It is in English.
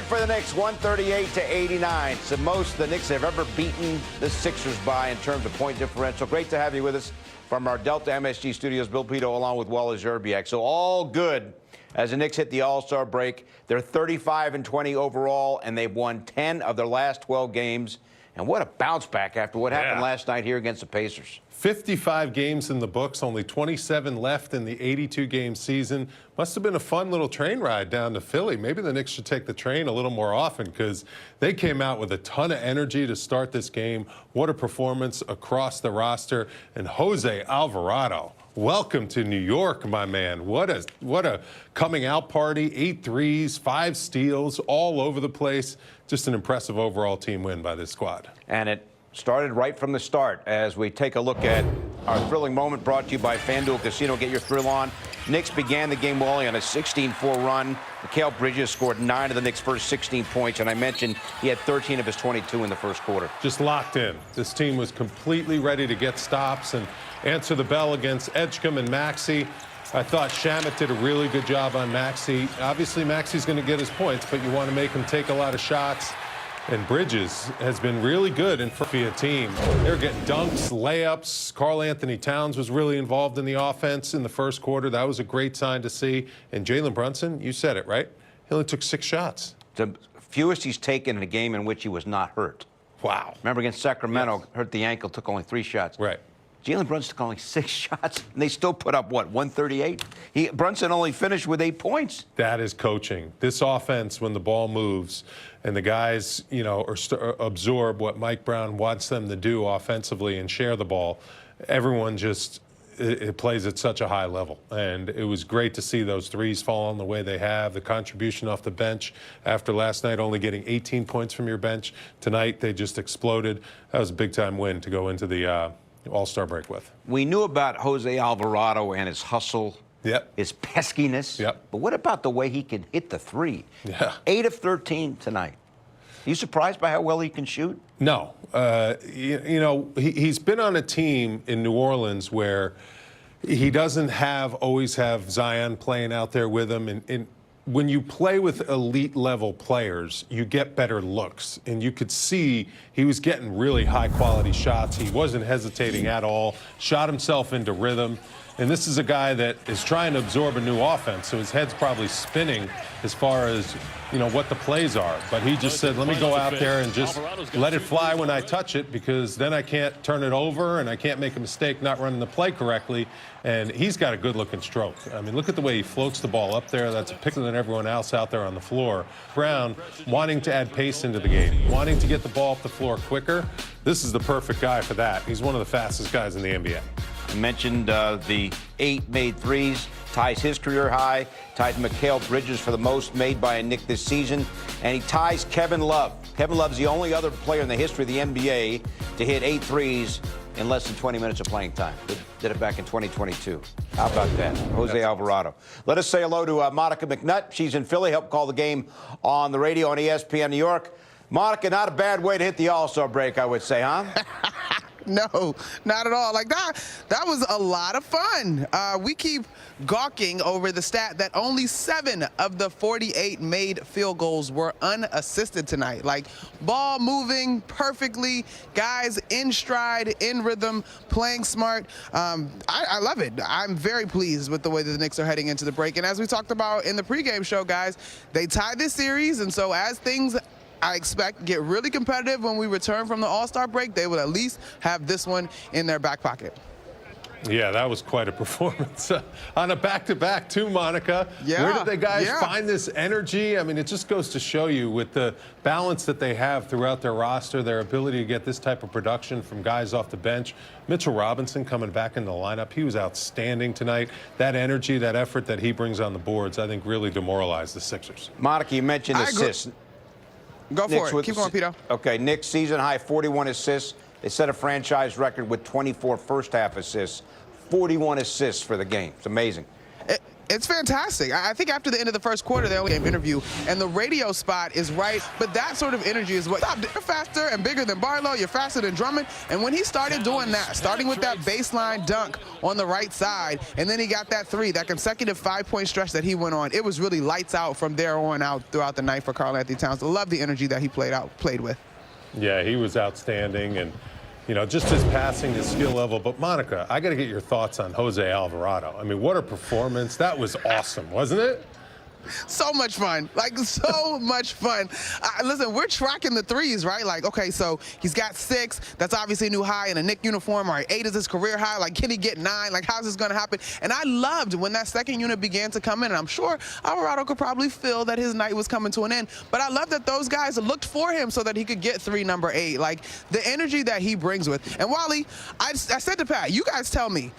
for the Knicks, 138-89. It's the most the Knicks have ever beaten the Sixers by in terms of point differential. Great to have you with us from our Delta MSG studios. Bill Pito along with Wallace Zerbiak. So all good as the Knicks hit the All-Star break. They're 35-20 overall, and they've won 10 of their last 12 games. And what a bounce back after what happened last night here against the Pacers. 55 games in the books, only 27 left in the 82-game season. Must have been a fun little train ride down to Philly. Maybe the Knicks should take the train a little more often because they came out with a ton of energy to start this game. What a performance across the roster. And Jose Alvarado, welcome to New York, my man. What a coming out party. 8 threes, 5 steals, all over the place. Just an impressive overall team win by this squad. And it started right from the start as we take a look at our thrilling moment brought to you by FanDuel Casino. Get your thrill on. Knicks began the game well on a 16-4 run. Mikal Bridges scored 9 of the Knicks' first 16 points, and I mentioned he had 13 of his 22 in the first quarter. Just locked in. This team was completely ready to get stops and answer the bell against Edgecombe and Maxey. I thought Shamet did a really good job on Maxey. Obviously, Maxey's going to get his points, but you want to make him take a lot of shots. And Bridges has been really good in a team. They're getting dunks, layups. Karl Anthony Towns was really involved in the offense in the first quarter. That was a great sign to see. And Jalen Brunson, you said it, right? He only took 6 shots. The fewest he's taken in a game in which he was not hurt. Wow. Remember against Sacramento, hurt the ankle, took only 3 shots. Right. Jalen Brunson took only 6 shots, and they still put up, what, 138? Brunson only finished with 8 points. That is coaching. This offense, when the ball moves and the guys, you know, absorb what Mike Brown wants them to do offensively and share the ball, everyone just it plays at such a high level. And it was great to see those threes fall on the way they have. The contribution off the bench after last night, only getting 18 points from your bench. Tonight, they just exploded. That was a big-time win to go into the All-Star break with. We knew about Jose Alvarado and his hustle, his peskiness. But what about the way he can hit the three? 8 of 13 tonight. Are you surprised by how well he can shoot? No. You know, he's been on a team in New Orleans where he doesn't always have Zion playing out there with him. And when you play with elite-level players, you get better looks. And you could see he was getting really high-quality shots. He wasn't hesitating at all, shot himself into rhythm. And this is a guy that is trying to absorb a new offense, so his head's probably spinning as far as, you know, what the plays are. But he just said, let me go out there and just let it fly when I touch it, because then I can't turn it over and I can't make a mistake not running the play correctly. And he's got a good-looking stroke. I mean, look at the way he floats the ball up there. That's a picture than everyone else out there on the floor. Brown wanting to add pace into the game, wanting to get the ball off the floor quicker. This is the perfect guy for that. He's one of the fastest guys in the NBA. I mentioned the 8 made threes, ties his career high, ties Mikal Bridges for the most made by a Knick this season, and he ties Kevin Love. Kevin Love's the only other player in the history of the NBA to hit 8 threes in less than 20 minutes of playing time. Did it back in 2022. How about that? Jose Alvarado. Let us say hello to Monica McNutt. She's in Philly, helped call the game on the radio on ESPN New York. Monica, not a bad way to hit the All-Star break, I would say, huh? No, not at all. Like that was a lot of fun. We keep gawking over the stat that only 7 of the 48 made field goals were unassisted tonight. Like, ball moving perfectly, guys in stride, in rhythm, playing smart. I love it. I'm very pleased with the way that the Knicks are heading into the break. And as we talked about in the pregame show, guys, they tied this series, and so as things I expect get really competitive when we return from the All-Star break, they will at least have this one in their back pocket. Yeah, that was quite a performance on a back-to-back too, Monica. Yeah, where did the guys find this energy? I mean, it just goes to show you with the balance that they have throughout their roster, their ability to get this type of production from guys off the bench. Mitchell Robinson coming back in the lineup, he was outstanding tonight. That energy, that effort that he brings on the boards, I think really demoralized the Sixers. Monica, you mentioned assists. Go for it. Keep going, Pito. Okay, Knicks season high 41 assists. They set a franchise record with 24 first-half assists, 41 assists for the game. It's amazing. It's fantastic. I think after the end of the first quarter, they only gave interview, and the radio spot is right. But that sort of energy is what you're faster and bigger than Barlow. You're faster than Drummond. And when he started doing that, starting with that baseline dunk on the right side, and then he got that three, that consecutive 5-point stretch that he went on, it was really lights out from there on out throughout the night for Karl-Anthony Towns. I love the energy that he played with. Yeah, he was outstanding, and just his passing, his skill level. But Monica, I got to get your thoughts on Jose Alvarado. I mean, what a performance! That was awesome, wasn't it? So much fun, like so much fun. Listen, we're tracking the threes, right? Like, okay, so he's got 6. That's obviously a new high in a Knicks uniform. All right, 8 is his career high. Like, can he get 9? Like, how's this going to happen? And I loved when that second unit began to come in. And I'm sure Alvarado could probably feel that his night was coming to an end. But I love that those guys looked for him so that he could get number 8. Like, the energy that he brings with. And Wally, I said to Pat, you guys tell me.